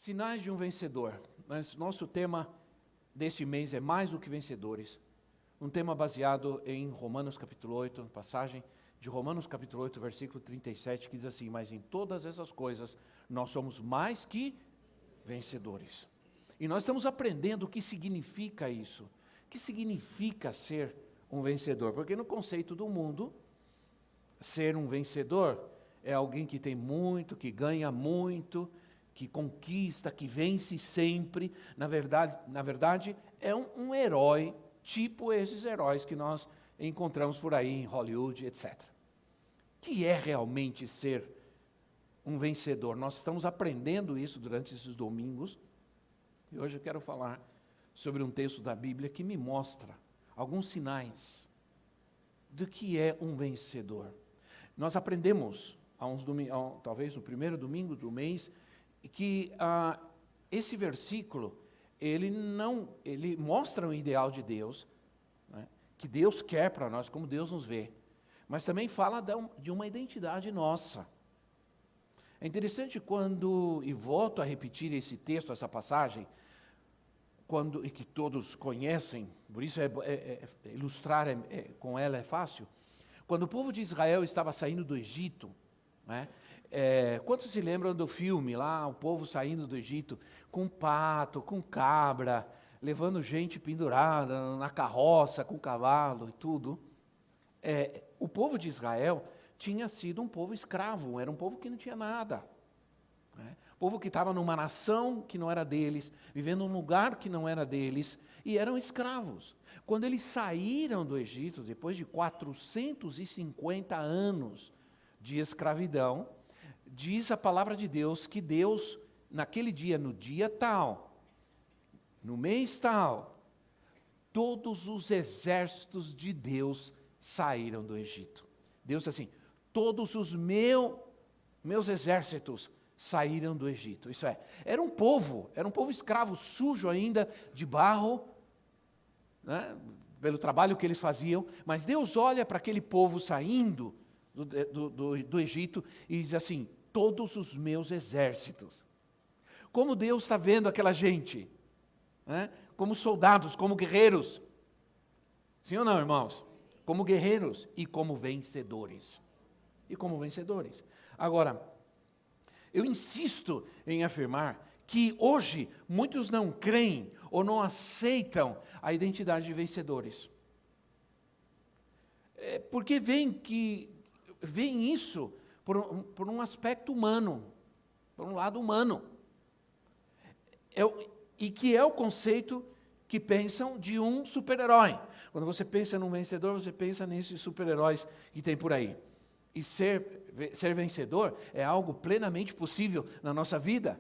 Sinais de um vencedor. Nosso tema deste mês é mais do que vencedores. Um tema baseado em Romanos capítulo 8, passagem de Romanos capítulo 8, versículo 37, que diz assim: mas em todas essas coisas nós somos mais que vencedores. E nós estamos aprendendo o que significa isso. O que significa ser um vencedor? Porque no conceito do mundo, ser um vencedor é alguém que tem muito, que ganha muito, que conquista, que vence sempre. Na verdade é um herói, tipo esses heróis que nós encontramos por aí em Hollywood, etc. O que é realmente ser um vencedor? Nós estamos aprendendo isso durante esses domingos, e hoje eu quero falar sobre um texto da Bíblia que me mostra alguns sinais do que é um vencedor. Nós aprendemos, talvez no primeiro domingo do mês, que esse versículo, ele mostra o ideal de Deus, né, que Deus quer para nós, como Deus nos vê, mas também fala de uma identidade nossa. É interessante e volto a repetir esse texto, essa passagem, e que todos conhecem, por isso ilustrar com ela é fácil. Quando o povo de Israel estava saindo do Egito, né, quantos se lembram do filme lá, o povo saindo do Egito com pato, com cabra, levando gente pendurada na carroça, com cavalo e tudo? O povo de Israel tinha sido um povo escravo, era um povo que não tinha nada. Né? Povo que estava numa nação que não era deles, vivendo num lugar que não era deles, e eram escravos. Quando eles saíram do Egito, depois de 450 anos de escravidão, diz a palavra de Deus que Deus, naquele dia, no dia tal, no mês tal, todos os exércitos de Deus saíram do Egito. Deus disse assim: todos os meus exércitos saíram do Egito. Isso era um povo escravo, sujo ainda, de barro, né, pelo trabalho que eles faziam, mas Deus olha para aquele povo saindo do Egito e diz assim: todos os meus exércitos. Como Deus está vendo aquela gente? Né? Como soldados, como guerreiros. Sim ou não, irmãos? Como guerreiros e como vencedores. Agora, eu insisto em afirmar que hoje muitos não creem ou não aceitam a identidade de vencedores. Porque veem isso por um aspecto humano, por um lado humano. E que é o conceito que pensam de um super-herói. Quando você pensa num vencedor, você pensa nesses super-heróis que tem por aí. E ser vencedor é algo plenamente possível na nossa vida.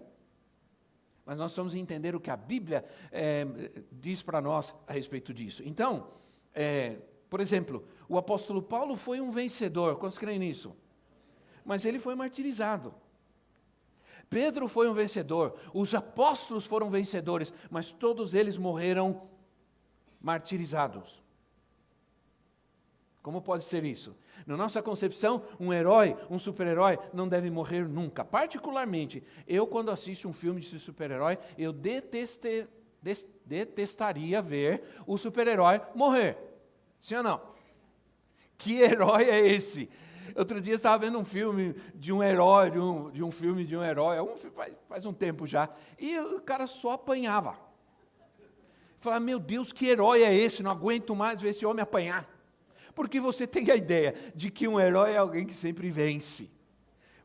Mas nós vamos entender o que a Bíblia diz para nós a respeito disso. Então, por exemplo, o apóstolo Paulo foi um vencedor. Quantos creem nisso? Mas ele foi martirizado. Pedro foi um vencedor. Os apóstolos foram vencedores, mas todos eles morreram martirizados. Como pode ser isso? Na nossa concepção, um herói, um super-herói, não deve morrer nunca. Particularmente, quando assisto um filme de super-herói, eu detestaria ver o super-herói morrer. Sim ou não? Que herói é esse? Outro dia eu estava vendo um filme de um herói, de um filme de um herói, faz um tempo já, e o cara só apanhava. Falava: meu Deus, que herói é esse? Não aguento mais ver esse homem apanhar. Porque você tem a ideia de que um herói é alguém que sempre vence.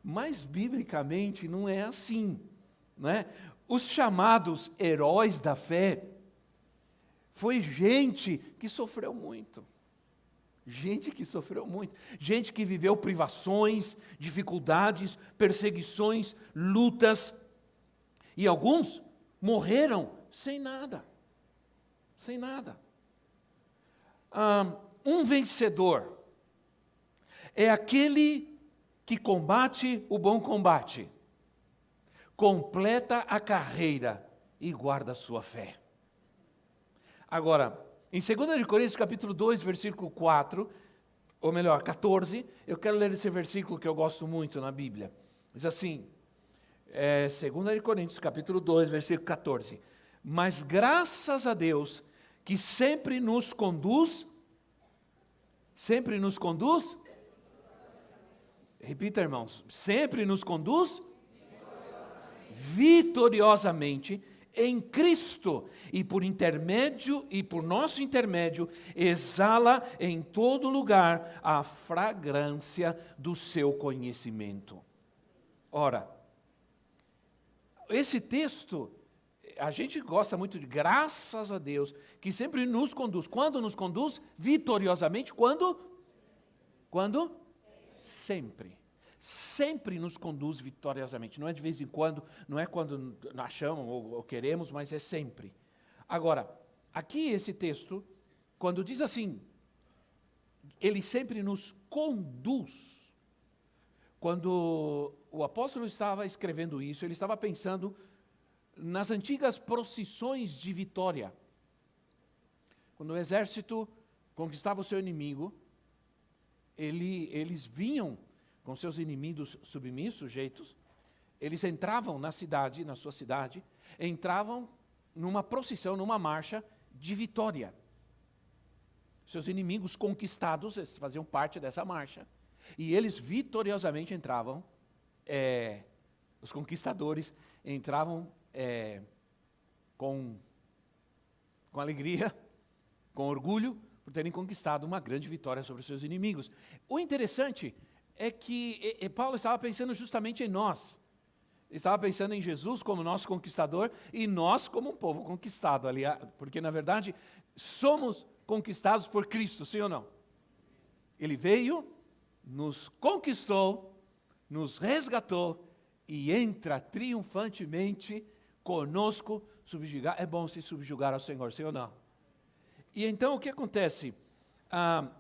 Mas, biblicamente, não é assim. Né? Os chamados heróis da fé foi gente que sofreu muito. Gente que sofreu muito, gente que viveu privações, dificuldades, perseguições, lutas, e alguns morreram sem nada, sem nada. Um vencedor é aquele que combate o bom combate, completa a carreira e guarda a sua fé. Agora, em 2 Coríntios capítulo 2, versículo 4, ou melhor, 14, eu quero ler esse versículo que eu gosto muito na Bíblia. Diz assim, 2 Coríntios capítulo 2, versículo 14. Mas graças a Deus que sempre nos conduz, repita, irmãos, sempre nos conduz vitoriosamente em Cristo, e por nosso intermédio, exala em todo lugar a fragrância do seu conhecimento. Ora, esse texto, a gente gosta muito de graças a Deus, que sempre nos conduz. Quando nos conduz? Vitoriosamente. Quando? Sempre. Sempre nos conduz vitoriosamente. Não é de vez em quando, não é quando achamos ou queremos, mas é sempre. Agora, aqui esse texto, quando diz assim, ele sempre nos conduz. Quando o apóstolo estava escrevendo isso, ele estava pensando nas antigas procissões de vitória. Quando o exército conquistava o seu inimigo, eles vinham com seus inimigos submissos, sujeitos, eles entravam na sua cidade, entravam numa procissão, numa marcha de vitória. Seus inimigos conquistados, eles faziam parte dessa marcha, e eles vitoriosamente entravam, os conquistadores entravam com alegria, com orgulho, por terem conquistado uma grande vitória sobre os seus inimigos. O interessante é que Paulo estava pensando justamente em nós. Ele estava pensando em Jesus como nosso conquistador e nós como um povo conquistado, aliás, porque na verdade somos conquistados por Cristo, sim ou não? Ele veio, nos conquistou, nos resgatou e entra triunfantemente conosco, subjugar. É bom se subjugar ao Senhor, sim ou não? E então o que acontece?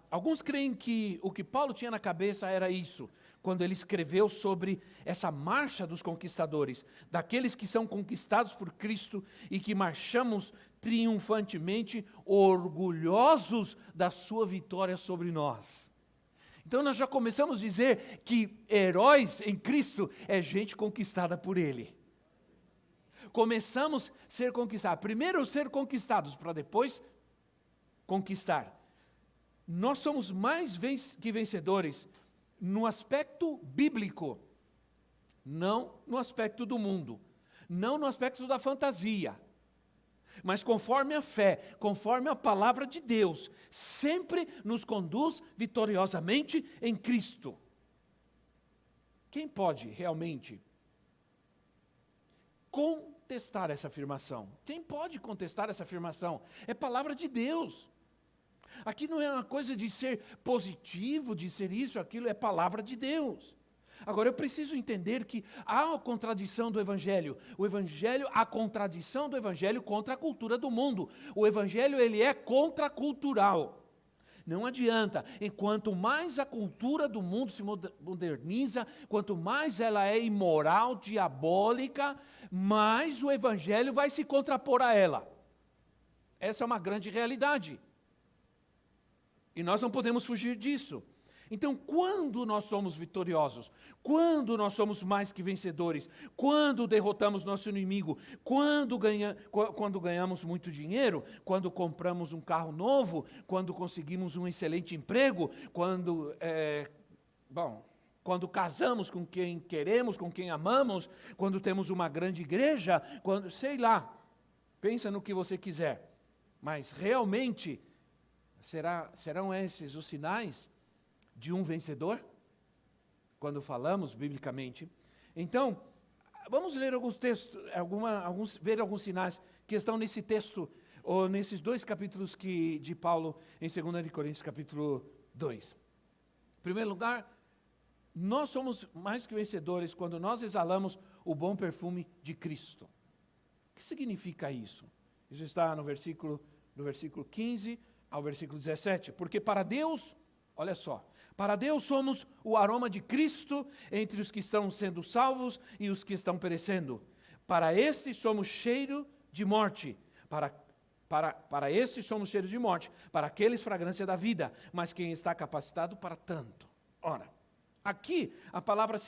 Alguns creem que o que Paulo tinha na cabeça era isso, quando ele escreveu sobre essa marcha dos conquistadores, daqueles que são conquistados por Cristo e que marchamos triunfantemente, orgulhosos da sua vitória sobre nós. Então nós já começamos a dizer que heróis em Cristo é gente conquistada por Ele. Começamos a ser conquistados, primeiro ser conquistados, para depois conquistar. Nós somos mais que vencedores no aspecto bíblico, não no aspecto do mundo, não no aspecto da fantasia, mas conforme a fé, conforme a palavra de Deus, sempre nos conduz vitoriosamente em Cristo. Quem pode realmente contestar essa afirmação? Quem pode contestar essa afirmação? É palavra de Deus. Aqui não é uma coisa de ser positivo, de ser isso, aquilo, é palavra de Deus. Agora, eu preciso entender que há a contradição do Evangelho. A contradição do Evangelho contra a cultura do mundo. O Evangelho, ele é contracultural. Não adianta. Enquanto mais a cultura do mundo se moderniza, quanto mais ela é imoral, diabólica, mais o Evangelho vai se contrapor a ela. Essa é uma grande realidade. E nós não podemos fugir disso. Então, quando nós somos vitoriosos, quando nós somos mais que vencedores, quando derrotamos nosso inimigo, quando ganhamos muito dinheiro, quando compramos um carro novo, quando conseguimos um excelente emprego, quando casamos com quem queremos, com quem amamos, quando temos uma grande igreja, sei lá, pensa no que você quiser. Mas realmente, serão esses os sinais de um vencedor? Quando falamos biblicamente. Então, vamos ler alguns textos, ver alguns sinais que estão nesse texto, ou nesses 2 capítulos de Paulo, em 2 Coríntios, capítulo 2. Em primeiro lugar, nós somos mais que vencedores quando nós exalamos o bom perfume de Cristo. O que significa isso? Isso está do versículo 15 ao versículo 17. Porque para Deus, olha só, para Deus somos o aroma de Cristo entre os que estão sendo salvos e os que estão perecendo. Para estes somos cheiro de morte, para estes somos cheiro de morte, para aqueles fragrância da vida, mas quem está capacitado para tanto? Ora, aqui a palavra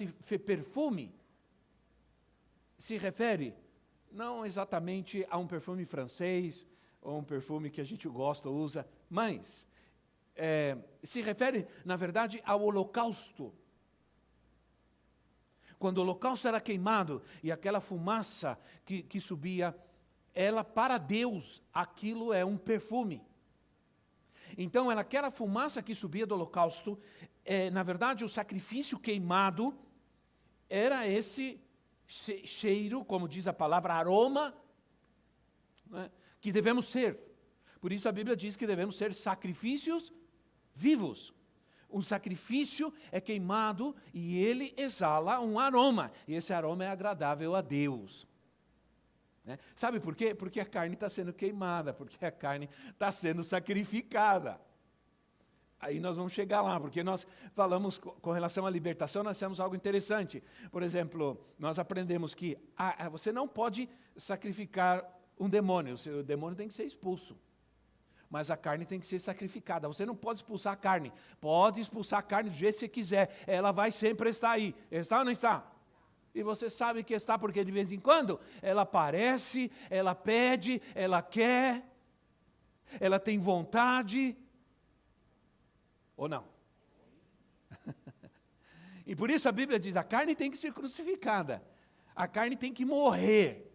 perfume se refere não exatamente a um perfume francês, ou um perfume que a gente gosta, usa, mas se refere, na verdade, ao holocausto. Quando o holocausto era queimado, e aquela fumaça que subia, ela para Deus, aquilo é um perfume. Então, aquela fumaça que subia do holocausto, na verdade, o sacrifício queimado era esse cheiro, como diz a palavra, aroma, né, que devemos ser. Por isso a Bíblia diz que devemos ser sacrifícios vivos. Um sacrifício é queimado e ele exala um aroma. E esse aroma é agradável a Deus. Né? Sabe por quê? Porque a carne está sendo queimada, porque a carne está sendo sacrificada. Aí nós vamos chegar lá, porque nós falamos com relação à libertação, nós temos algo interessante. Por exemplo, nós aprendemos que você não pode sacrificar um demônio, o demônio tem que ser expulso. Mas a carne tem que ser sacrificada. Você não pode expulsar a carne. Pode expulsar a carne do jeito que você quiser. Ela vai sempre estar aí. Está ou não está? E você sabe que está porque de vez em quando ela aparece, ela pede, ela quer, ela tem vontade. Ou não? E por isso a Bíblia diz, a carne tem que ser crucificada. A carne tem que morrer.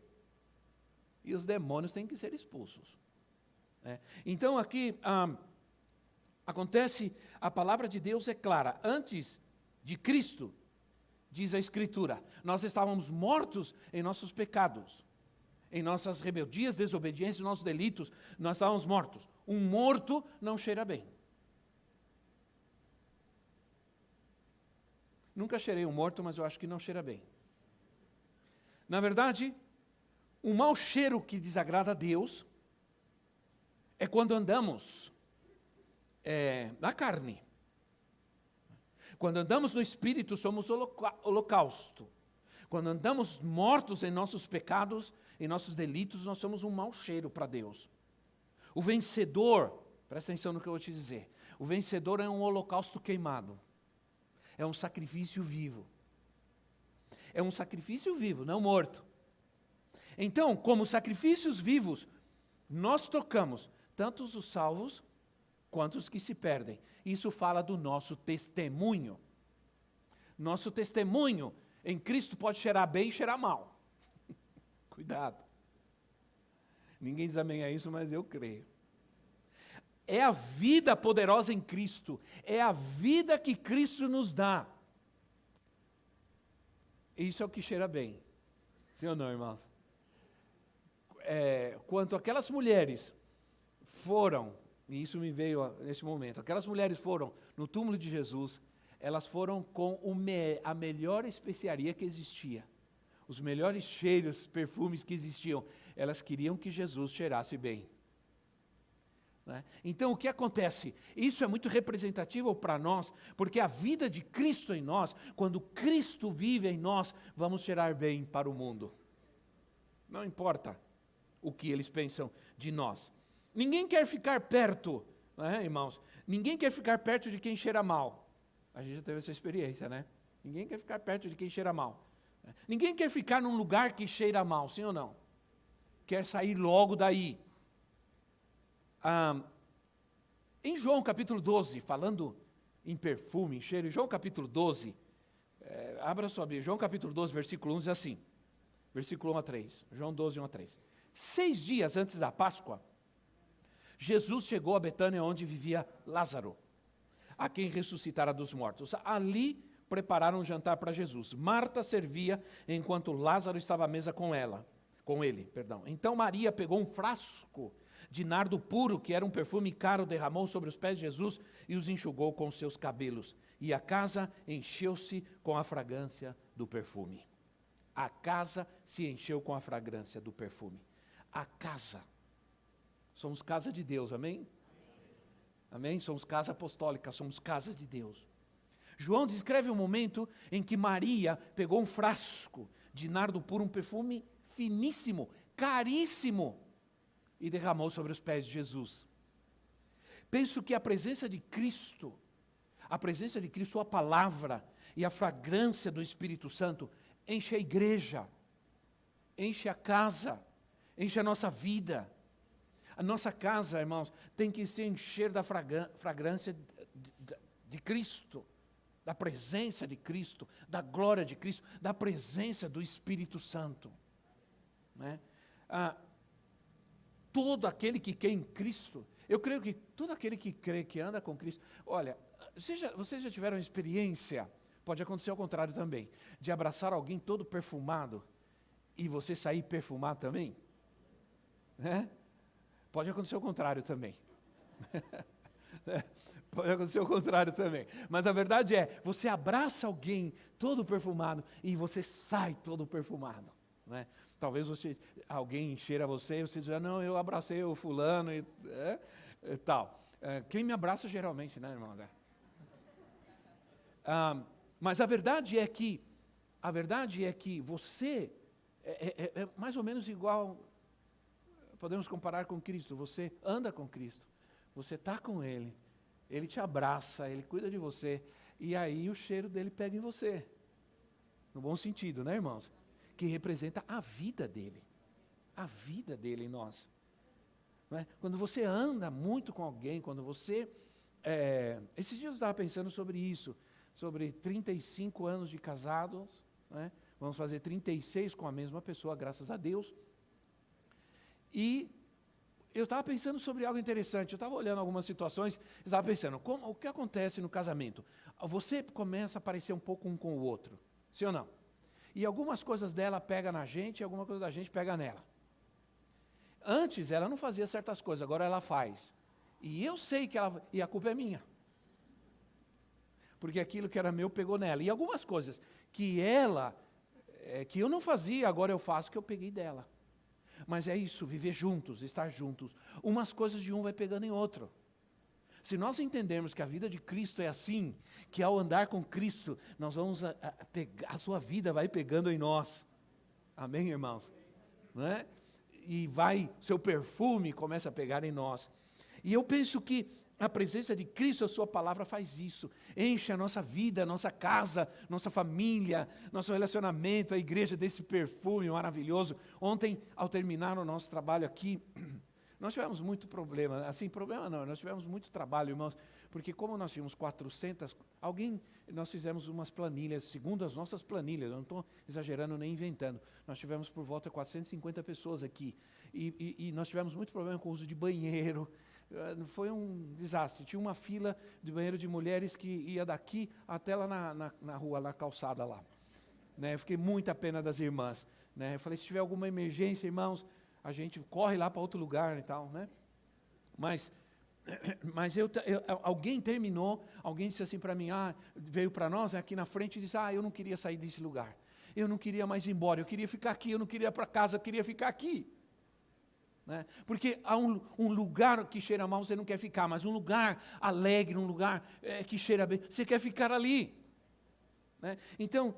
E os demônios têm que ser expulsos. Então aqui acontece, a palavra de Deus é clara. Antes de Cristo, diz a Escritura, nós estávamos mortos em nossos pecados, em nossas rebeldias, desobediências, nossos delitos, nós estávamos mortos. Um morto não cheira bem. Nunca cheirei um morto, mas eu acho que não cheira bem. Na verdade, um mau cheiro que desagrada a Deus é quando andamos na carne. Quando andamos no Espírito, somos holocausto. Quando andamos mortos em nossos pecados, em nossos delitos, nós somos um mau cheiro para Deus. O vencedor, presta atenção no que eu vou te dizer, o vencedor é um holocausto queimado. É um sacrifício vivo. É um sacrifício vivo, não morto. Então, como sacrifícios vivos, nós tocamos tanto os salvos quanto os que se perdem. Isso fala do nosso testemunho. Nosso testemunho em Cristo pode cheirar bem e cheirar mal. Cuidado. Ninguém diz amém a isso, mas eu creio. É a vida poderosa em Cristo. É a vida que Cristo nos dá. Isso é o que cheira bem. Sim ou não, irmãos? Quanto aquelas mulheres foram, e isso me veio nesse momento, aquelas mulheres foram no túmulo de Jesus, elas foram com a melhor especiaria que existia. Os melhores cheiros, perfumes que existiam. Elas queriam que Jesus cheirasse bem. Então, o que acontece? Isso é muito representativo para nós, porque a vida de Cristo em nós, quando Cristo vive em nós, vamos cheirar bem para o mundo. Não importa o que eles pensam de nós. Ninguém quer ficar perto, irmãos? Ninguém quer ficar perto de quem cheira mal. A gente já teve essa experiência, né? Ninguém quer ficar perto de quem cheira mal. Ninguém quer ficar num lugar que cheira mal, sim ou não? Quer sair logo daí. Em João capítulo 12, falando em perfume, em cheiro, em João capítulo 12, abra sua Bíblia, João capítulo 12, versículo 1 diz assim, versículo 1 a 3, João 12, 1 a 3. 6 dias antes da Páscoa, Jesus chegou a Betânia, onde vivia Lázaro, a quem ressuscitara dos mortos. Ali prepararam um jantar para Jesus. Marta servia, enquanto Lázaro estava à mesa com ele. Então Maria pegou um frasco De nardo puro, que era um perfume caro, derramou sobre os pés de Jesus e os enxugou com os seus cabelos. E a casa encheu-se com a fragrância do perfume. A casa se encheu com a fragrância do perfume. A casa. Somos casa de Deus, amém? Amém? Somos casa apostólica, somos casa de Deus. João descreve um momento em que Maria pegou um frasco de nardo puro, um perfume finíssimo, caríssimo, e derramou sobre os pés de Jesus. Penso que a presença de Cristo, a palavra e a fragrância do Espírito Santo enche a igreja, enche a casa, enche a nossa vida. A nossa casa, irmãos, tem que se encher da fragrância de Cristo, da presença de Cristo, da glória de Cristo, da presença do Espírito Santo. Né? Todo aquele que crê em Cristo, eu creio que todo aquele que crê, que anda com Cristo, olha, vocês já tiveram experiência, pode acontecer ao contrário também, de abraçar alguém todo perfumado e você sair perfumado também? Né? Pode acontecer o contrário também. Pode acontecer o contrário também. Mas a verdade é, você abraça alguém todo perfumado e você sai todo perfumado. Né? Talvez alguém cheira você e você diga, não, eu abracei o fulano e tal. Quem me abraça geralmente, né, irmão? Mas a verdade é que você é mais ou menos igual. Podemos comparar com Cristo. Você anda com Cristo, você está com Ele, Ele te abraça, Ele cuida de você, e aí o cheiro dele pega em você, no bom sentido, né, irmãos? Que representa a vida dele em nós. Não é? Quando você anda muito com alguém, quando você... esses dias eu estava pensando sobre isso, sobre 35 anos de casados, né? Vamos fazer 36 com a mesma pessoa, graças a Deus. E eu estava pensando sobre algo interessante, eu estava olhando algumas situações, estava pensando, o que acontece no casamento? Você começa a parecer um pouco um com o outro, sim ou não? E algumas coisas dela pegam na gente, e alguma coisa da gente pega nela. Antes ela não fazia certas coisas, agora ela faz. E eu sei que e a culpa é minha. Porque aquilo que era meu pegou nela. E algumas coisas que que eu não fazia, agora eu faço, que eu peguei dela. Mas é isso, viver juntos, estar juntos. Umas coisas de um vai pegando em outro. Se nós entendermos que a vida de Cristo é assim, que ao andar com Cristo, nós vamos pegar, a sua vida vai pegando em nós. Amém, irmãos? Não é? E seu perfume começa a pegar em nós. E eu penso que a presença de Cristo, a sua palavra faz isso. Enche a nossa vida, a nossa casa, nossa família, nosso relacionamento, a igreja desse perfume maravilhoso. Ontem, ao terminar o nosso trabalho aqui, nós tivemos muito problema. Assim, problema não, nós tivemos muito trabalho, irmãos, porque como nós tínhamos 400, nós fizemos umas planilhas, segundo as nossas planilhas, eu não estou exagerando nem inventando, nós tivemos por volta de 450 pessoas aqui, e nós tivemos muito problema com o uso de banheiro. Foi um desastre. Tinha uma fila de banheiro de mulheres que ia daqui até lá na rua, na calçada lá. Né? Eu fiquei muita pena das irmãs. Né? Eu falei, se tiver alguma emergência, irmãos, a gente corre lá para outro lugar e tal. Né? Mas alguém terminou, alguém disse assim para mim, veio para nós aqui na frente e disse, eu não queria sair desse lugar. Eu não queria mais ir embora, eu queria ficar aqui, eu não queria ir para casa, eu queria ficar aqui. Né? Porque há um lugar que cheira mal, você não quer ficar, mas um lugar alegre, um lugar que cheira bem, você quer ficar ali. Né? Então,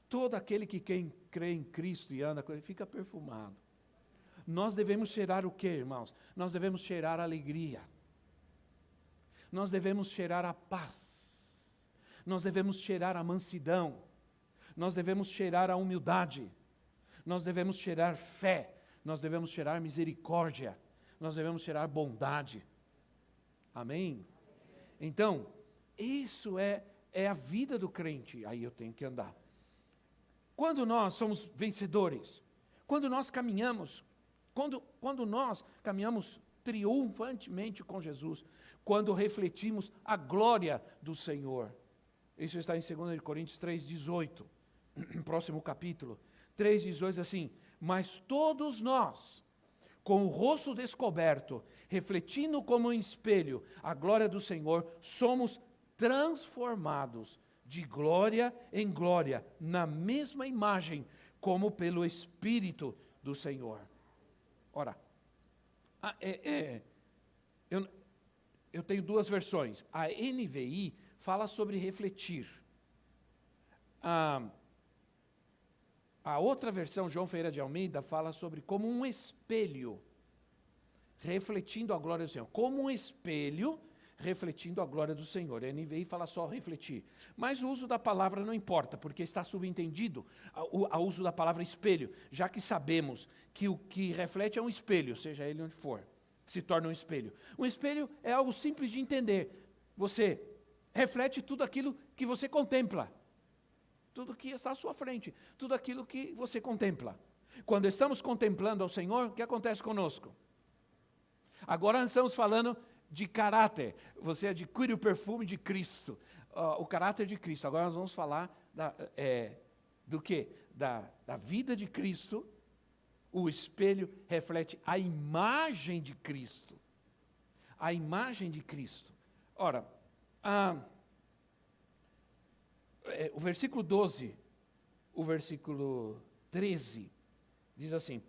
todo aquele que crê em Cristo e anda com Ele, fica perfumado. Nós devemos cheirar o quê, irmãos? Nós devemos cheirar a alegria. Nós devemos cheirar a paz. Nós devemos cheirar a mansidão. Nós devemos cheirar a humildade. Nós devemos cheirar fé. Nós devemos cheirar misericórdia, nós devemos cheirar bondade. Amém? Então, isso é a vida do crente, aí eu tenho que andar. Quando nós somos vencedores, quando nós caminhamos, quando nós caminhamos triunfantemente com Jesus, quando refletimos a glória do Senhor. Isso está em 2 Coríntios 3,18, próximo capítulo. 3,18 assim, mas todos nós, com o rosto descoberto, refletindo como um espelho a glória do Senhor, somos transformados de glória em glória, na mesma imagem, como pelo Espírito do Senhor. Ora, eu tenho duas versões. A NVI fala sobre refletir. A outra versão, João Ferreira de Almeida, fala sobre como um espelho, refletindo a glória do Senhor. Como um espelho, refletindo a glória do Senhor. A NVI fala só refletir. Mas o uso da palavra não importa, porque está subentendido o uso da palavra espelho, já que sabemos que o que reflete é um espelho, seja ele onde for, se torna um espelho. Um espelho é algo simples de entender. Você reflete tudo aquilo que você contempla. Tudo que está à sua frente, tudo aquilo que você contempla. Quando estamos contemplando ao Senhor, o que acontece conosco? Agora nós estamos falando de caráter. Você adquire o perfume de Cristo, o caráter de Cristo. Agora nós vamos falar do quê? Da vida de Cristo. O espelho reflete a imagem de Cristo. A imagem de Cristo. Ora, o versículo 12, o versículo 13, diz assim: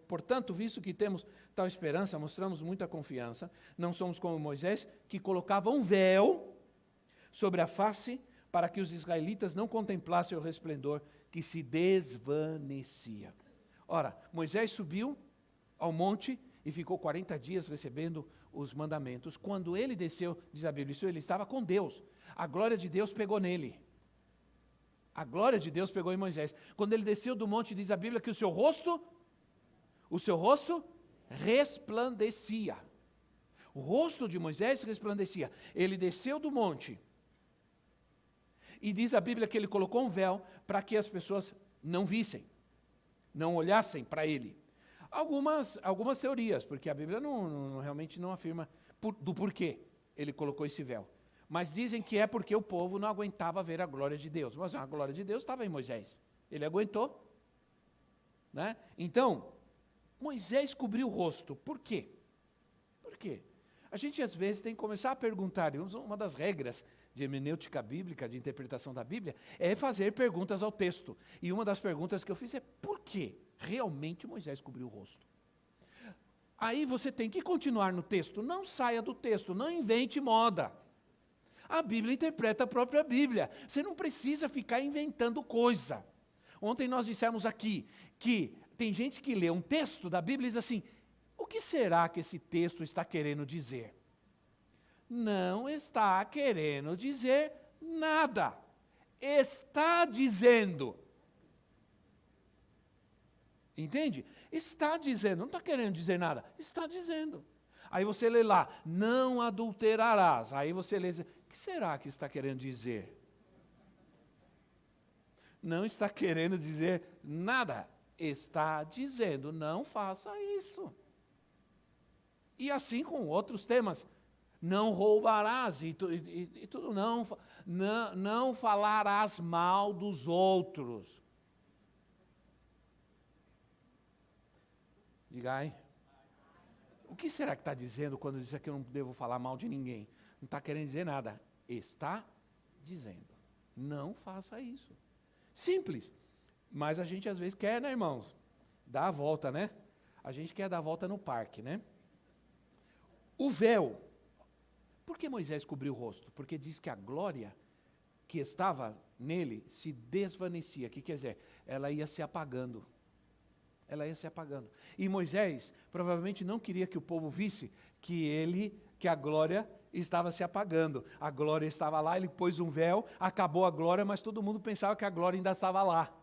portanto, visto que temos tal esperança, mostramos muita confiança, não somos como Moisés, que colocava um véu sobre a face, para que os israelitas não contemplassem o resplendor que se desvanecia. Ora, Moisés subiu ao monte e ficou 40 dias recebendo os mandamentos. Quando ele desceu, diz a Bíblia, ele estava com Deus. A glória de Deus pegou nele. A glória de Deus pegou em Moisés. Quando ele desceu do monte, diz a Bíblia que o seu rosto resplandecia. O rosto de Moisés resplandecia. Ele desceu do monte. E diz a Bíblia que ele colocou um véu para que as pessoas não vissem, não olhassem para ele. Algumas teorias, porque a Bíblia realmente não afirma do porquê ele colocou esse véu. Mas dizem que é porque o povo não aguentava ver a glória de Deus. Mas a glória de Deus estava em Moisés. Ele aguentou. Né? Então, Moisés cobriu o rosto. Por quê? Por quê? A gente às vezes tem que começar a perguntar. Uma das regras de hermenêutica bíblica, de interpretação da Bíblia, é fazer perguntas ao texto. E uma das perguntas que eu fiz é: por que realmente Moisés cobriu o rosto? Aí você tem que continuar no texto. Não saia do texto, não invente moda. A Bíblia interpreta a própria Bíblia. Você não precisa ficar inventando coisa. Ontem nós dissemos aqui que tem gente que lê um texto da Bíblia e diz assim: o que será que esse texto está querendo dizer? Não está querendo dizer nada. Está dizendo. Entende? Está dizendo, não está querendo dizer nada. Está dizendo. Aí você lê lá: não adulterarás. Aí você lê: o que será que está querendo dizer? Não está querendo dizer nada. Está dizendo: não faça isso. E assim com outros temas. Não roubarás e tudo. Não falarás mal dos outros. Diga aí. O que será que está dizendo quando diz que eu não devo falar mal de ninguém? Não está querendo dizer nada. Está dizendo: não faça isso. Simples. Mas a gente às vezes quer, né, irmãos? Dar a volta, né? A gente quer dar a volta no parque, né? O véu. Por que Moisés cobriu o rosto? Porque diz que a glória que estava nele se desvanecia. O que quer dizer? Ela ia se apagando. Ela ia se apagando. E Moisés provavelmente não queria que o povo visse que a glória estava se apagando. A glória estava lá, ele pôs um véu, acabou a glória, mas todo mundo pensava que a glória ainda estava lá.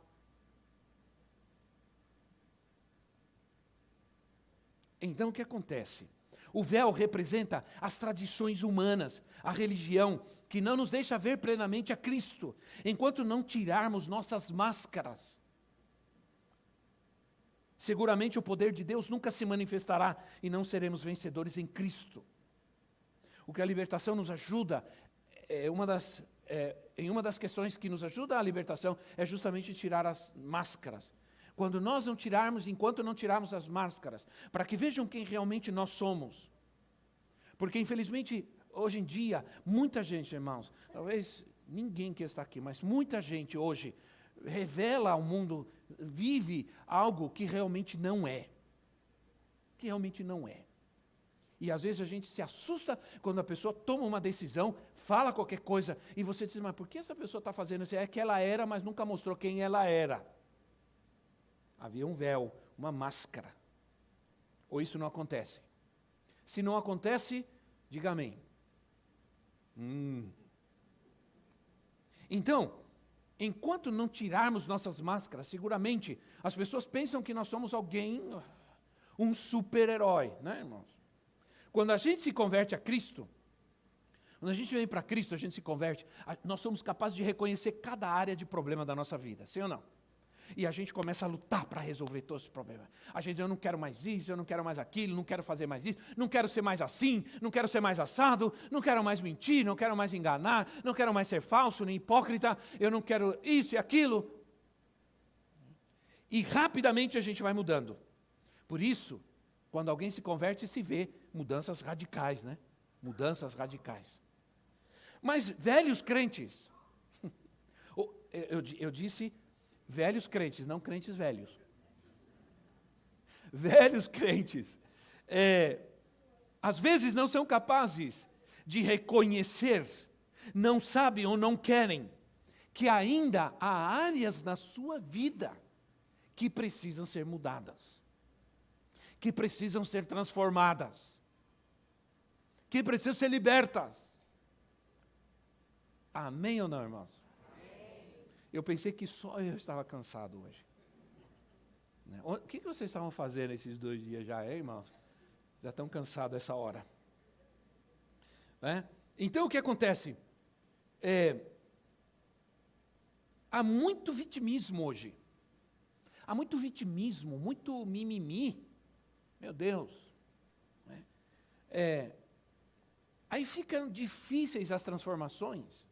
Então o que acontece? O véu representa as tradições humanas, a religião, que não nos deixa ver plenamente a Cristo, enquanto não tirarmos nossas máscaras. Seguramente o poder de Deus nunca se manifestará e não seremos vencedores em Cristo. O que a libertação nos ajuda, em uma das questões que nos ajuda a libertação, é justamente tirar as máscaras. Quando nós não tirarmos, enquanto não tirarmos as máscaras, para que vejam quem realmente nós somos. Porque, infelizmente, hoje em dia, muita gente, irmãos, talvez ninguém que está aqui, mas muita gente hoje revela ao mundo, vive algo que realmente não é. Que realmente não é. E às vezes a gente se assusta quando a pessoa toma uma decisão, fala qualquer coisa, e você diz, mas por que essa pessoa está fazendo isso? É que ela era, mas nunca mostrou quem ela era. Havia um véu, uma máscara. Ou isso não acontece? Se não acontece, diga amém. Então, enquanto não tirarmos nossas máscaras, seguramente as pessoas pensam que nós somos alguém, um super-herói, né, irmãos? Quando a gente se converte a Cristo, quando a gente vem para Cristo, a gente se converte, nós somos capazes de reconhecer cada área de problema da nossa vida, sim ou não? E a gente começa a lutar para resolver todos os problemas. A gente diz, eu não quero mais isso, eu não quero mais aquilo, não quero fazer mais isso, não quero ser mais assim, não quero ser mais assado, não quero mais mentir, não quero mais enganar, não quero mais ser falso, nem hipócrita, eu não quero isso e aquilo. E rapidamente a gente vai mudando. Por isso, quando alguém se converte, se vê mudanças radicais, né? Mudanças radicais. Mas velhos crentes, eu disse velhos crentes, não crentes velhos. Velhos crentes, às vezes não são capazes de reconhecer, não sabem ou não querem, que ainda há áreas na sua vida que precisam ser mudadas, que precisam ser transformadas, que precisam ser libertas. Amém ou não, irmãos? Eu pensei que só eu estava cansado hoje. O que vocês estavam fazendo esses 2 dias já, hein, irmãos? Já estão cansados essa hora. Então, o que acontece? Há muito vitimismo hoje. Há muito vitimismo, muito mimimi. Meu Deus. Aí ficam difíceis as transformações.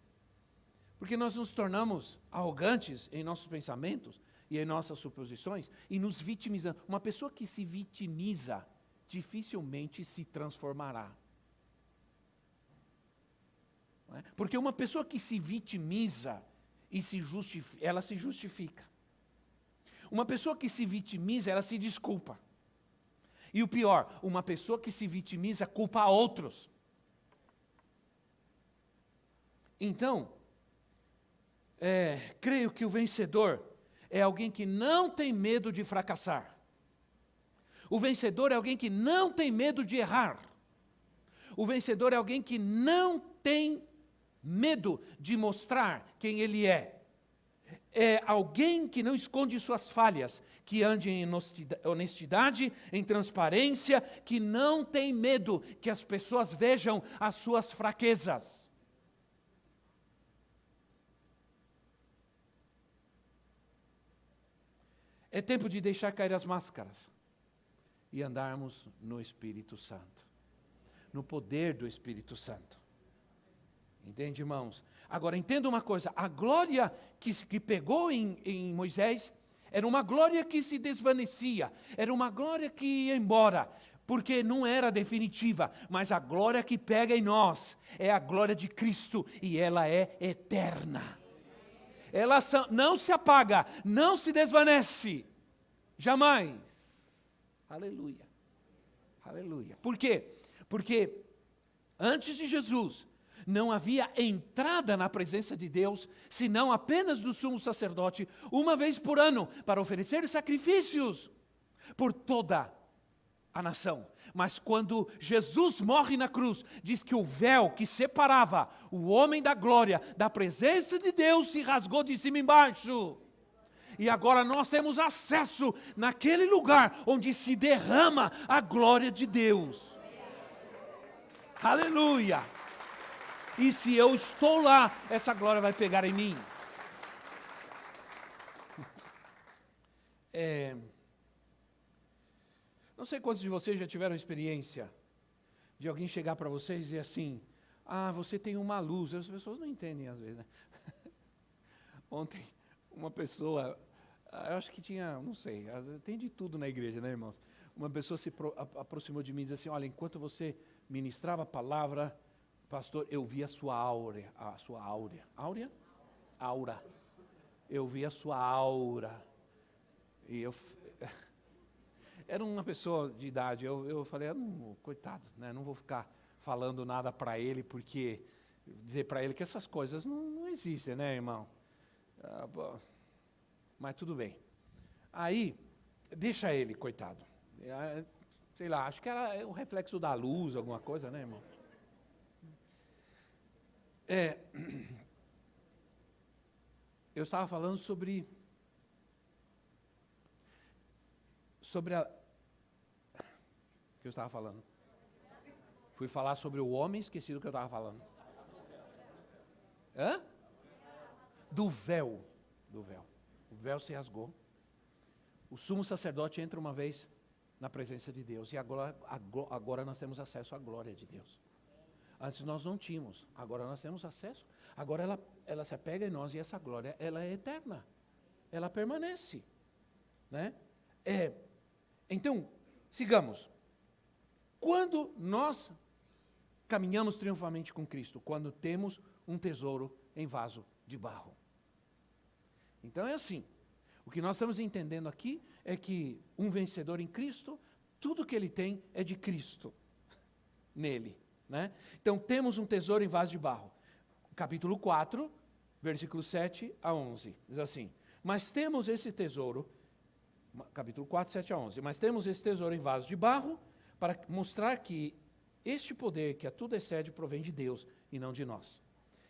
Porque nós nos tornamos arrogantes em nossos pensamentos e em nossas suposições e nos vitimizamos. Uma pessoa que se vitimiza dificilmente se transformará. Porque uma pessoa que se vitimiza e ela se justifica. Uma pessoa que se vitimiza, ela se desculpa. E o pior, uma pessoa que se vitimiza culpa a outros. Então, creio que o vencedor é alguém que não tem medo de fracassar. O vencedor é alguém que não tem medo de errar. O vencedor é alguém que não tem medo de mostrar quem ele é. É alguém que não esconde suas falhas, que ande em honestidade, em transparência, que não tem medo que as pessoas vejam as suas fraquezas. É tempo de deixar cair as máscaras e andarmos no Espírito Santo, no poder do Espírito Santo. Entende, irmãos? Agora, entenda uma coisa, a glória que pegou em Moisés era uma glória que se desvanecia, era uma glória que ia embora, porque não era definitiva, mas a glória que pega em nós é a glória de Cristo e ela é eterna. Ela não se apaga, não se desvanece, jamais. Aleluia, aleluia. Por quê? Porque antes de Jesus, não havia entrada na presença de Deus, senão apenas do sumo sacerdote, uma vez por ano, para oferecer sacrifícios por toda a nação. Mas quando Jesus morre na cruz, diz que o véu que separava o homem da glória, da presença de Deus, se rasgou de cima embaixo. E agora nós temos acesso naquele lugar onde se derrama a glória de Deus. Aleluia! E se eu estou lá, essa glória vai pegar em mim. Não sei quantos de vocês já tiveram experiência de alguém chegar para vocês e dizer assim, você tem uma luz. As pessoas não entendem às vezes, né? Ontem, uma pessoa Eu acho que tinha, não sei, tem de tudo na igreja, né, irmãos? Uma pessoa se aproximou de mim e disse assim, olha, enquanto você ministrava a palavra, pastor, eu vi a sua áurea, aura. Eu vi a sua aura. E eu era uma pessoa de idade, eu falei, coitado, né, não vou ficar falando nada para ele, porque dizer para ele que essas coisas não existem, né, irmão? Mas tudo bem. Aí, deixa ele, coitado. Sei lá, acho que era o reflexo da luz, alguma coisa, né, irmão? Eu estava falando sobre a... O que eu estava falando? Fui falar sobre o homem, esqueci do que eu estava falando. Do véu. O véu se rasgou. O sumo sacerdote entra uma vez na presença de Deus. E agora nós temos acesso à glória de Deus. Antes nós não tínhamos. Agora nós temos acesso. Agora ela se apega em nós e essa glória, ela é eterna. Ela permanece. Né? Então, sigamos. Quando nós caminhamos triunfalmente com Cristo? Quando temos um tesouro em vaso de barro. Então é assim. O que nós estamos entendendo aqui é que um vencedor em Cristo, tudo que ele tem é de Cristo, nele. Né? Então temos um tesouro em vaso de barro. Capítulo 4, versículos 7 a 11, diz assim, mas temos esse tesouro, capítulo 4, 7 a 11, mas temos esse tesouro em vaso de barro, para mostrar que este poder que a tudo excede provém de Deus e não de nós.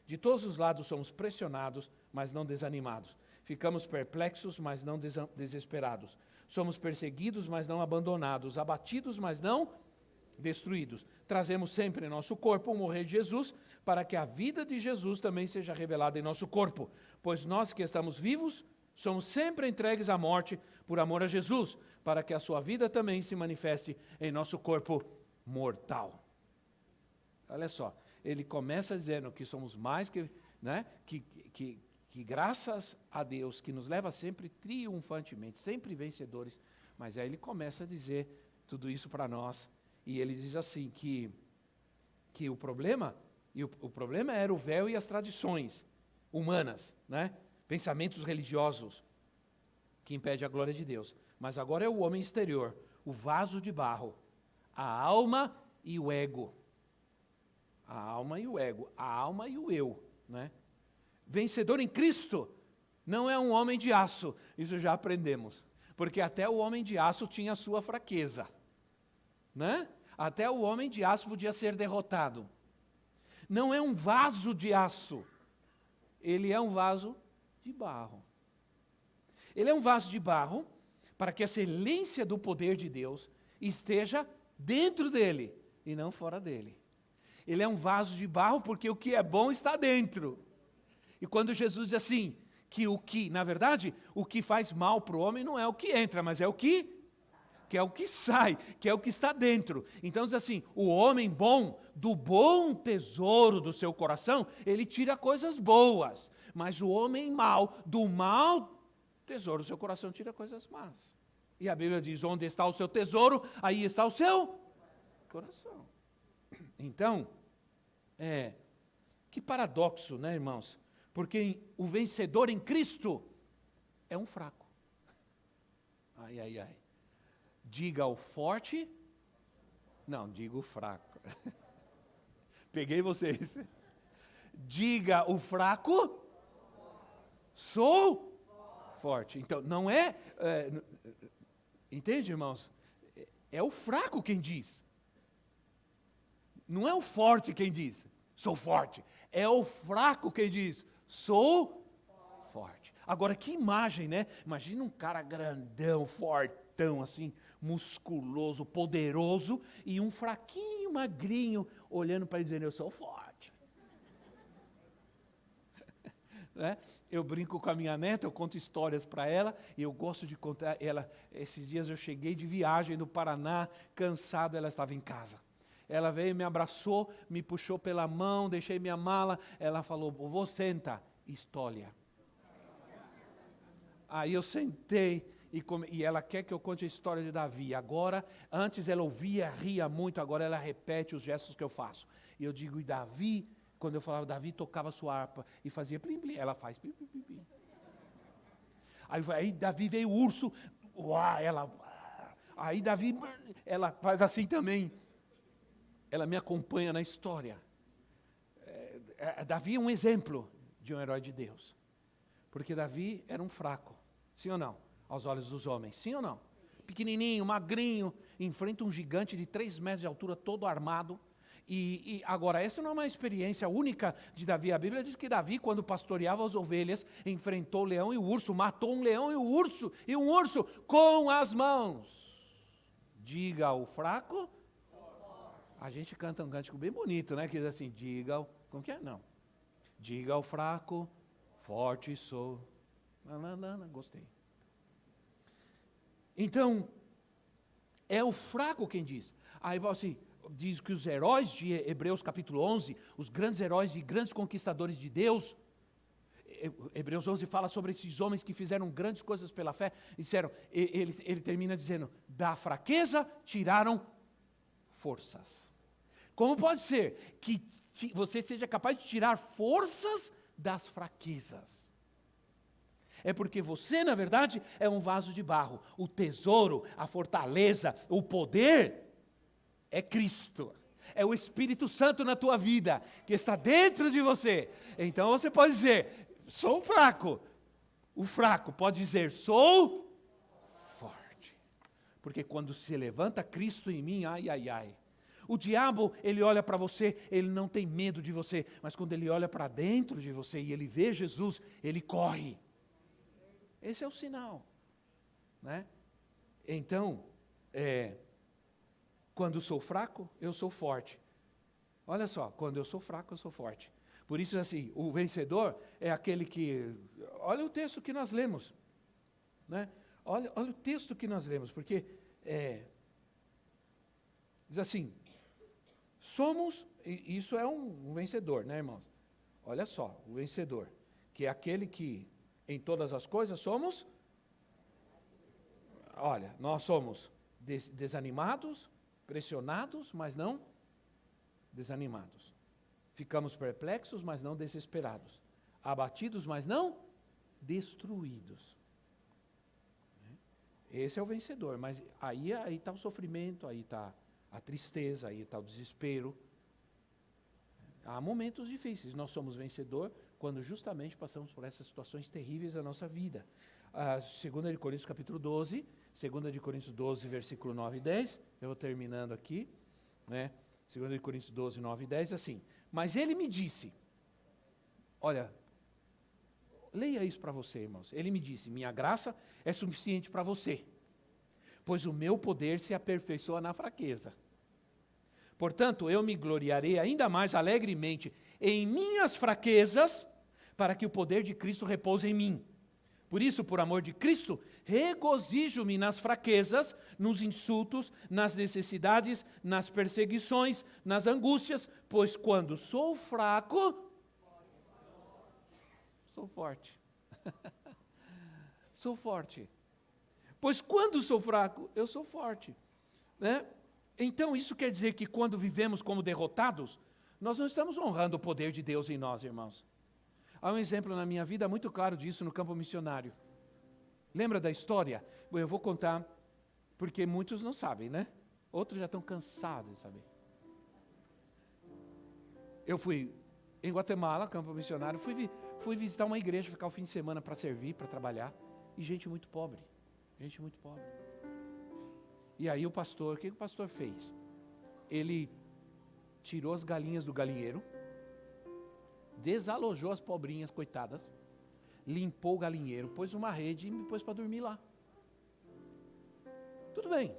De todos os lados somos pressionados, mas não desanimados. Ficamos perplexos, mas não desesperados. Somos perseguidos, mas não abandonados. Abatidos, mas não destruídos. Trazemos sempre em nosso corpo o morrer de Jesus, para que a vida de Jesus também seja revelada em nosso corpo. Pois nós que estamos vivos, somos sempre entregues à morte por amor a Jesus, para que a sua vida também se manifeste em nosso corpo mortal. Olha só, ele começa dizendo que somos mais que, né, que graças a Deus, que nos leva sempre triunfantemente, sempre vencedores, mas aí ele começa a dizer tudo isso para nós, e ele diz assim, que o problema era o véu e as tradições humanas, né? Pensamentos religiosos, que impedem a glória de Deus, mas agora é o homem exterior, o vaso de barro, a alma e o ego, a alma e o eu, né? Vencedor em Cristo não é um homem de aço, isso já aprendemos, porque até o homem de aço tinha a sua fraqueza, né? Até o homem de aço podia ser derrotado. Não é um vaso de aço, ele é um vaso de barro. Ele é um vaso de barro para que a excelência do poder de Deus esteja dentro dele e não fora dele. Ele é um vaso de barro porque o que é bom está dentro. E quando Jesus diz assim, na verdade, o que faz mal para o homem não é o que entra, mas é o que é o que sai, que é o que está dentro. Então diz assim, o homem bom, do bom tesouro do seu coração, ele tira coisas boas. Mas o homem mau, do mau tesouro do seu coração, tira coisas más. E a Bíblia diz, onde está o seu tesouro, aí está o seu coração. Então, que paradoxo, né, irmãos? Porque o vencedor em Cristo é um fraco. Ai, ai, ai. Diga o forte. Não, diga o fraco. Peguei vocês. Diga o fraco. Sou forte. Então, não entende, irmãos? É o fraco quem diz. Não é o forte quem diz, sou forte. É o fraco quem diz, sou forte. Agora, que imagem, né? Imagina um cara grandão, fortão, assim, musculoso, poderoso, e um fraquinho, magrinho, olhando para ele dizendo, eu sou forte. Né? Eu brinco com a minha neta, eu conto histórias para ela, e eu gosto de contar ela. Esses dias eu cheguei de viagem do Paraná, cansado, ela estava em casa. Ela veio, me abraçou, me puxou pela mão, deixei minha mala, ela falou, vovô, senta, história. Aí eu sentei e ela quer que eu conte a história de Davi. Agora, antes ela ouvia, ria muito, agora ela repete os gestos que eu faço. E eu digo, e Davi, quando eu falava, Davi tocava sua harpa e fazia plim, plim, ela faz plim, plim, plim, plim. Aí Davi veio o urso, uá, aí Davi, ela faz assim também. Ela me acompanha na história. Davi é um exemplo de um herói de Deus. Porque Davi era um fraco, sim ou não? Aos olhos dos homens, sim ou não? Pequenininho, magrinho, enfrenta um gigante de 3 metros de altura, todo armado. E agora, essa não é uma experiência única de Davi. A Bíblia diz que Davi, quando pastoreava as ovelhas, enfrentou o leão e o urso, matou um leão e um urso com as mãos. Diga ao fraco. A gente canta um cântico bem bonito, né? Que diz assim, como que é? Não. Diga ao fraco, forte sou. Gostei. Então, é o fraco quem diz. Aí assim, diz que os heróis de Hebreus capítulo 11, os grandes heróis e grandes conquistadores de Deus, Hebreus 11 fala sobre esses homens que fizeram grandes coisas pela fé, disseram, ele termina dizendo, da fraqueza tiraram forças. Como pode ser que você seja capaz de tirar forças das fraquezas? É porque você, na verdade, é um vaso de barro. O tesouro, a fortaleza, o poder é Cristo. É o Espírito Santo na tua vida, que está dentro de você. Então você pode dizer, sou fraco. O fraco pode dizer, sou forte. Porque quando se levanta Cristo em mim, ai, ai, ai. O diabo, ele olha para você, ele não tem medo de você, mas quando ele olha para dentro de você e ele vê Jesus, ele corre. Esse é o sinal, né? Então, quando sou fraco, eu sou forte. Olha só, quando eu sou fraco, eu sou forte. Por isso, assim, o vencedor é aquele que... Olha o texto que nós lemos, né? Olha o texto que nós lemos, porque diz assim, somos, e isso é um vencedor, né, irmãos? Olha só, o vencedor, que é aquele que em todas as coisas somos, olha, nós somos desanimados, pressionados, mas não desanimados. Ficamos perplexos, mas não desesperados. Abatidos, mas não destruídos. Esse é o vencedor, mas aí está o sofrimento, aí está a tristeza, aí está o desespero. Há momentos difíceis, nós somos vencedor quando justamente passamos por essas situações terríveis da nossa vida. 2 Coríntios capítulo 12, 2 Coríntios 12, versículo 9 e 10, eu vou terminando aqui, né? 2 Coríntios 12, 9 e 10, assim, mas ele me disse, olha, leia isso para você, irmãos, ele me disse, minha graça é suficiente para você, pois o meu poder se aperfeiçoa na fraqueza. Portanto, eu me gloriarei ainda mais alegremente em minhas fraquezas, para que o poder de Cristo repouse em mim. Por isso, por amor de Cristo, regozijo-me nas fraquezas, nos insultos, nas necessidades, nas perseguições, nas angústias, pois quando sou fraco, sou forte. Sou forte. Pois quando sou fraco, eu sou forte. Né? Então, isso quer dizer que quando vivemos como derrotados, nós não estamos honrando o poder de Deus em nós, irmãos. Há um exemplo na minha vida muito claro disso no campo missionário. Lembra da história? Bom, eu vou contar, porque muitos não sabem, né? Outros já estão cansados de saber. Eu fui em Guatemala, campo missionário, fui visitar uma igreja, ficar o fim de semana para servir, para trabalhar, e gente muito pobre. Gente muito pobre. E aí o que o pastor fez? Ele tirou as galinhas do galinheiro, desalojou as pobrinhas, coitadas, limpou o galinheiro, pôs uma rede e me pôs para dormir lá. Tudo bem.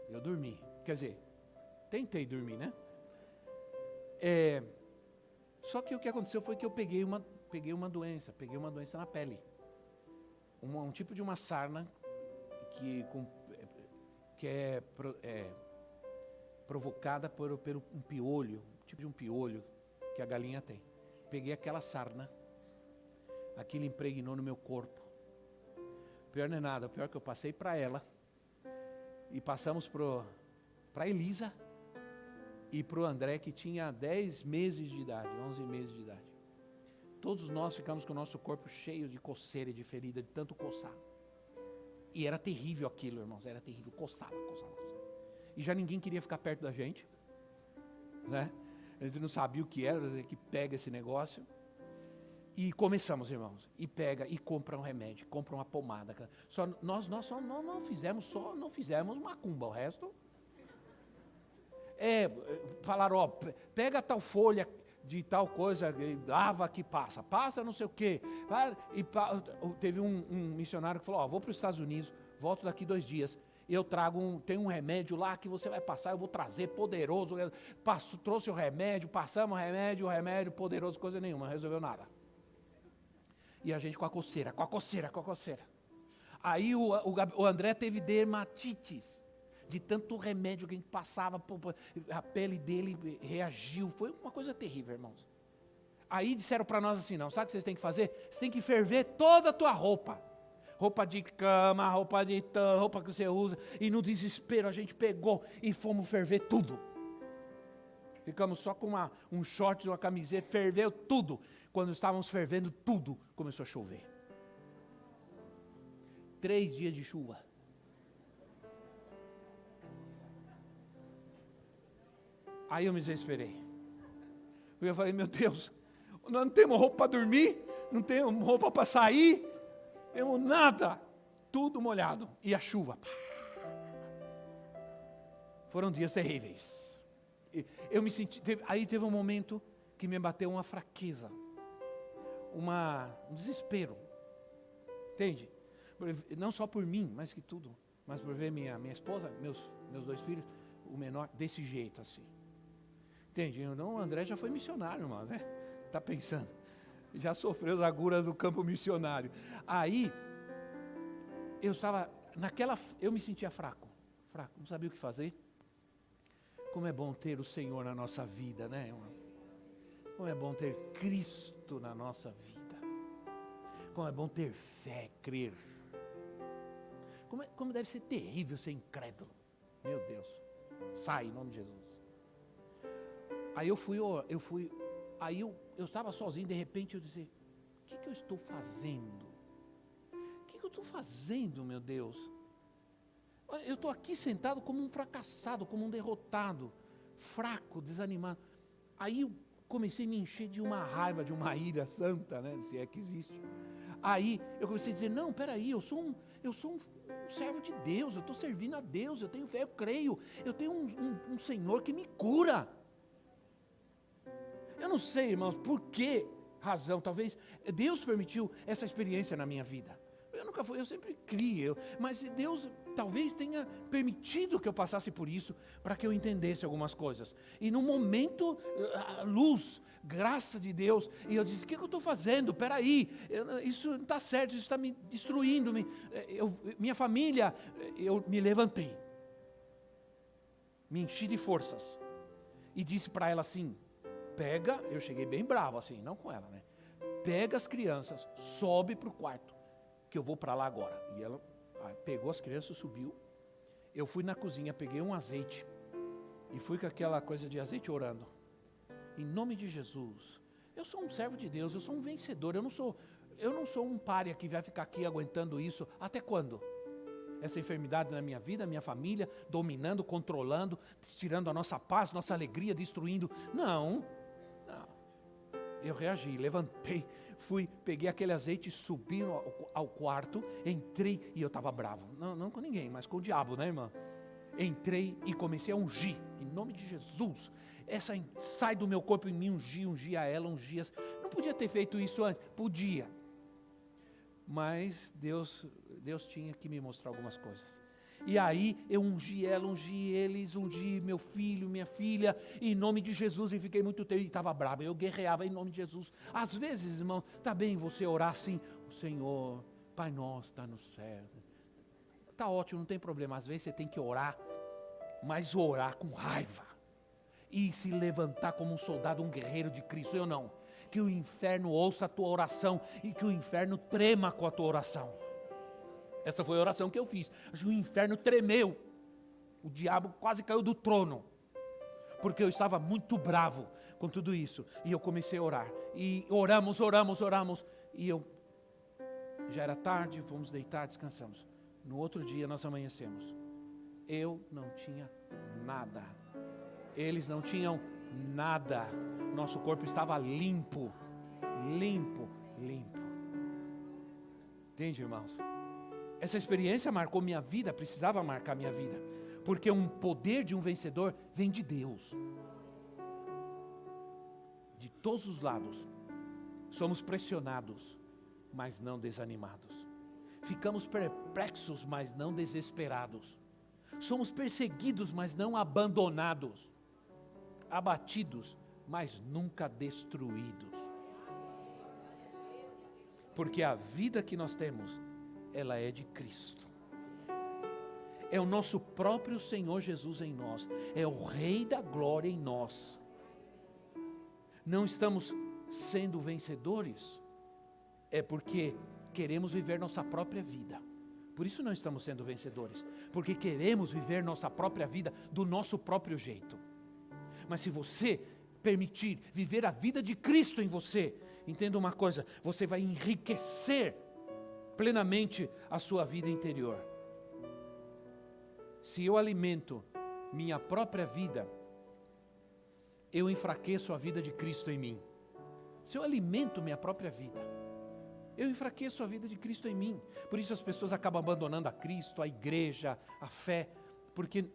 Eu dormi. Quer dizer, tentei dormir, né? Só que o que aconteceu foi que eu peguei uma doença na pele. Um tipo de uma sarna que é provocada por um piolho, um tipo de um piolho que a galinha tem. Peguei aquela sarna, aquilo impregnou no meu corpo. Pior não é nada, o pior é que eu passei para ela, e passamos para Elisa, e para o André, que tinha 10 meses de idade, 11 meses de idade. Todos nós ficamos com o nosso corpo cheio de coceira e de ferida, de tanto coçar. E era terrível aquilo, irmãos, era terrível, coçava. E já ninguém queria ficar perto da gente, né? A gente não sabia o que era, que pega esse negócio. E começamos, irmãos, e pega e compra um remédio, compra uma pomada. Nós só não fizemos macumba, o resto... falaram, ó, pega tal folha de tal coisa, lava que passa não sei o quê. E teve um missionário que falou, ó, vou para os Estados Unidos, volto daqui 2 dias, eu tem um remédio lá que você vai passar, eu vou trazer, poderoso. Trouxe o remédio, passamos o remédio poderoso, coisa nenhuma, não resolveu nada. E a gente com a coceira. Aí o André teve dermatites, de tanto remédio que a gente passava, a pele dele reagiu, foi uma coisa terrível, irmãos. Aí disseram para nós assim, não, sabe o que vocês têm que fazer? Você tem que ferver toda a tua roupa de cama, roupa que você usa, e no desespero a gente pegou e fomos ferver tudo. Ficamos só com um short, uma camiseta, ferveu tudo. Quando estávamos fervendo tudo, começou a chover. 3 dias de chuva. Aí eu me desesperei. Eu falei, meu Deus, nós não temos roupa para dormir, não temos roupa para sair, não temos nada. Tudo molhado. E a chuva. Foram dias terríveis. Eu me senti, aí teve um momento que me bateu uma fraqueza, um desespero. Entende? Não só por mim, mas por ver minha esposa, meus 2 filhos, o menor, desse jeito assim. Entende? O André já foi missionário, irmão, né? Tá pensando? Já sofreu as agruras do campo missionário. Aí, eu me sentia fraco, não sabia o que fazer. Como é bom ter o Senhor na nossa vida, né, irmão? Como é bom ter Cristo na nossa vida. Como é bom ter fé, crer. Como deve ser terrível ser incrédulo. Meu Deus. Sai, em nome de Jesus. Aí eu estava sozinho, de repente eu disse, o que eu estou fazendo? O que eu estou fazendo, meu Deus? Olha, eu estou aqui sentado como um fracassado, como um derrotado, fraco, desanimado. Aí eu comecei a me encher de uma raiva, de uma ira santa, né, se é que existe. Aí eu comecei a dizer, não, peraí, eu sou um servo de Deus, eu estou servindo a Deus, eu tenho fé, eu creio, eu tenho um Senhor que me cura. Eu não sei, irmãos, por que razão, talvez Deus permitiu essa experiência na minha vida. Eu sempre criei, mas Deus talvez tenha permitido que eu passasse por isso, para que eu entendesse algumas coisas. E no momento, luz, graça de Deus, e eu disse, o que eu estou fazendo? Peraí, isso não está certo, isso está me destruindo, minha família. Eu me levantei, me enchi de forças, e disse para ela assim, eu cheguei bem bravo assim, não com ela, né? Pega as crianças, sobe para o quarto, que eu vou para lá agora. E ela pegou as crianças, subiu. Eu fui na cozinha, peguei um azeite, e fui com aquela coisa de azeite orando. Em nome de Jesus, eu sou um servo de Deus, eu sou um vencedor, eu não sou um pária que vai ficar aqui aguentando isso. Até quando? Essa enfermidade na minha vida, minha família, dominando, controlando, tirando a nossa paz, nossa alegria, destruindo. Não. Eu reagi, levantei, peguei aquele azeite, subi ao quarto, entrei e eu estava bravo. Não com ninguém, mas com o diabo, né, irmã? Entrei e comecei a ungir, em nome de Jesus. Sai do meu corpo em mim, ungir a ela, ungir. Não podia ter feito isso antes? Podia. Mas Deus tinha que me mostrar algumas coisas. E aí eu ungi ela, ungi eles, ungi meu filho, minha filha, em nome de Jesus, e fiquei muito tempo, e estava bravo, eu guerreava em nome de Jesus. Às vezes, irmão, está bem você orar assim, o Senhor, Pai nosso, está no céu. Está ótimo, não tem problema, às vezes você tem que orar, mas orar com raiva, e se levantar como um soldado, um guerreiro de Cristo, eu não. Que o inferno ouça a tua oração, e que o inferno trema com a tua oração. Essa foi a oração que eu fiz. O inferno tremeu. O diabo quase caiu do trono. Porque eu estava muito bravo com tudo isso. E eu comecei a orar. E oramos. E já era tarde, fomos deitar, descansamos. No outro dia nós amanhecemos. Eu não tinha nada. Eles não tinham nada. Nosso corpo estava limpo. Entende, irmãos? Essa experiência marcou minha vida, precisava marcar minha vida. Porque um poder de um vencedor vem de Deus. De todos os lados. Somos pressionados, mas não desanimados. Ficamos perplexos, mas não desesperados. Somos perseguidos, mas não abandonados. Abatidos, mas nunca destruídos. Porque a vida que nós temos, ela é de Cristo. É o nosso próprio Senhor Jesus em nós. É o Rei da glória em nós. Não estamos sendo vencedores, é porque queremos viver nossa própria vida. Por isso não estamos sendo vencedores, porque queremos viver nossa própria vida do nosso próprio jeito. Mas se você permitir viver a vida de Cristo em você, entenda uma coisa, você vai enriquecer plenamente a sua vida interior. Se eu alimento minha própria vida, eu enfraqueço a vida de Cristo em mim. Se eu alimento minha própria vida, eu enfraqueço a vida de Cristo em mim. Por isso as pessoas acabam abandonando a Cristo, a igreja, a fé, porque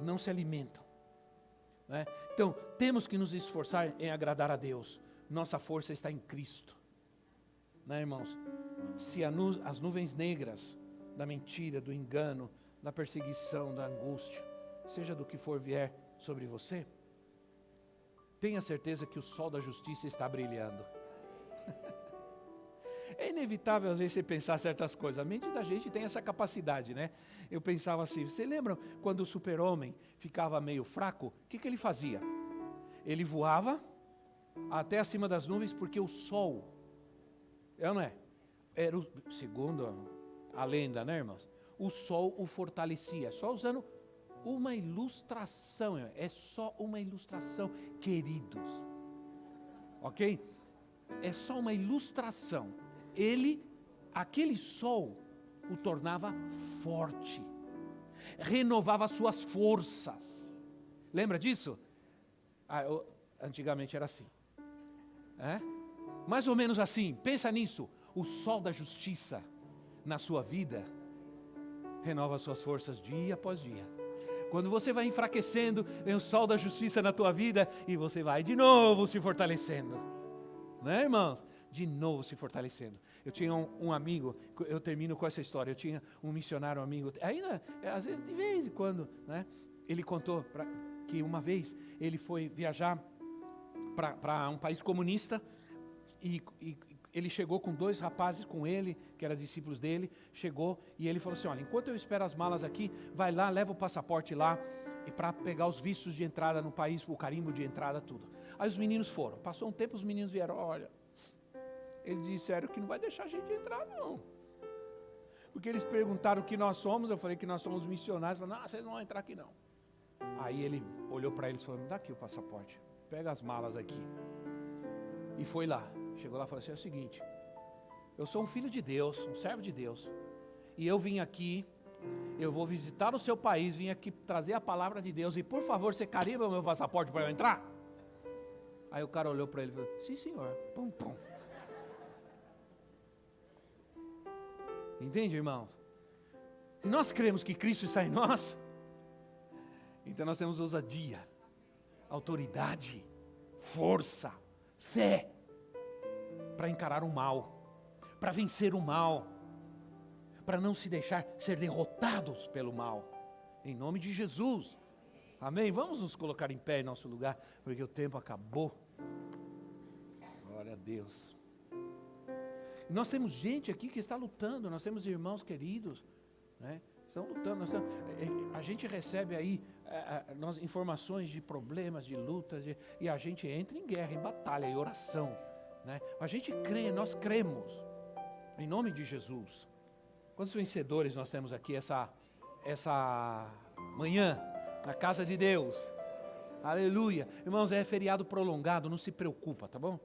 não se alimentam. Né? Então, temos que nos esforçar em agradar a Deus. Nossa força está em Cristo. Né, irmãos? Se as nuvens negras da mentira, do engano, da perseguição, da angústia, seja do que for vier sobre você, tenha certeza que o sol da justiça está brilhando. É inevitável às vezes você pensar certas coisas. A mente da gente tem essa capacidade, né? Eu pensava assim, você lembra quando o super-homem ficava meio fraco? O que ele fazia? Ele voava até acima das nuvens porque o sol, não é? Era segundo a lenda, né, irmãos? O sol o fortalecia, só usando uma ilustração, é só uma ilustração, queridos, ok? É só uma ilustração. Aquele sol o tornava forte, renovava suas forças. Lembra disso? Antigamente era assim, mais ou menos assim. Pensa nisso. O sol da justiça na sua vida renova suas forças dia após dia. Quando você vai enfraquecendo, vem o sol da justiça na tua vida e você vai de novo se fortalecendo. Né, irmãos? De novo se fortalecendo. Eu tinha um amigo, eu termino com essa história. Eu tinha um missionário amigo, ainda, às vezes, de vez em quando, né? Ele contou que uma vez ele foi viajar para um país comunista e ele chegou com 2 rapazes com ele, que eram discípulos dele, chegou e ele falou assim, olha, enquanto eu espero as malas aqui, vai lá, leva o passaporte lá, e para pegar os vistos de entrada no país, o carimbo de entrada, tudo. Aí os meninos foram, passou um tempo, os meninos vieram, olha, eles disseram que não vai deixar a gente entrar não, porque eles perguntaram o que nós somos, eu falei que nós somos missionários, falaram, não, vocês não vão entrar aqui não. Aí ele olhou para eles e falou, me dá aqui o passaporte, pega as malas aqui, e foi lá. Chegou lá e falou assim, é o seguinte, eu sou um filho de Deus, um servo de Deus, e eu vim aqui, eu vou visitar o seu país, vim aqui trazer a palavra de Deus, e por favor, você carimba o meu passaporte para eu entrar? Aí o cara olhou para ele e falou, sim senhor, pum pum. Entende, irmão? Se nós cremos que Cristo está em nós, então nós temos ousadia, autoridade, força, fé, para encarar o mal, para vencer o mal, para não se deixar ser derrotados pelo mal, em nome de Jesus, amém? Vamos nos colocar em pé em nosso lugar, porque o tempo acabou, glória a Deus. Nós temos gente aqui que está lutando, nós temos irmãos queridos, né? Estão lutando, a gente recebe aí informações de problemas, de lutas, e a gente entra em guerra, em batalha, em oração. Né? A gente crê, nós cremos, em nome de Jesus, Quantos vencedores nós temos aqui essa manhã, na casa de Deus? Aleluia. Irmãos, é feriado prolongado, não se preocupa, tá bom?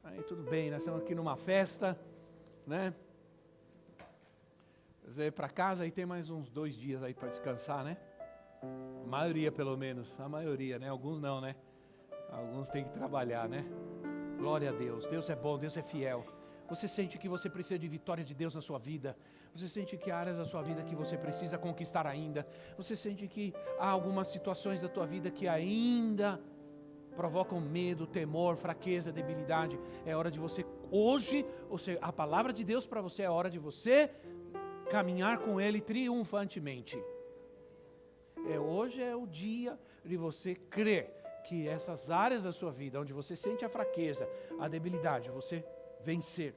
Aí tudo bem, nós estamos aqui numa festa, né? Você ir para casa e tem mais uns 2 dias aí para descansar, né? A maioria pelo menos, a maioria, né? Alguns não, né? Alguns têm que trabalhar, né? Glória a Deus, Deus é bom, Deus é fiel. Você sente que você precisa de vitória de Deus na sua vida? Você sente que há áreas da sua vida que você precisa conquistar ainda? Você sente que há algumas situações da tua vida que ainda provocam medo, temor, fraqueza, debilidade? É hora de você hoje, ou seja, a palavra de Deus para você é hora de você caminhar com Ele triunfantemente. Hoje é o dia de você crer que essas áreas da sua vida, onde você sente a fraqueza, a debilidade, você vencer.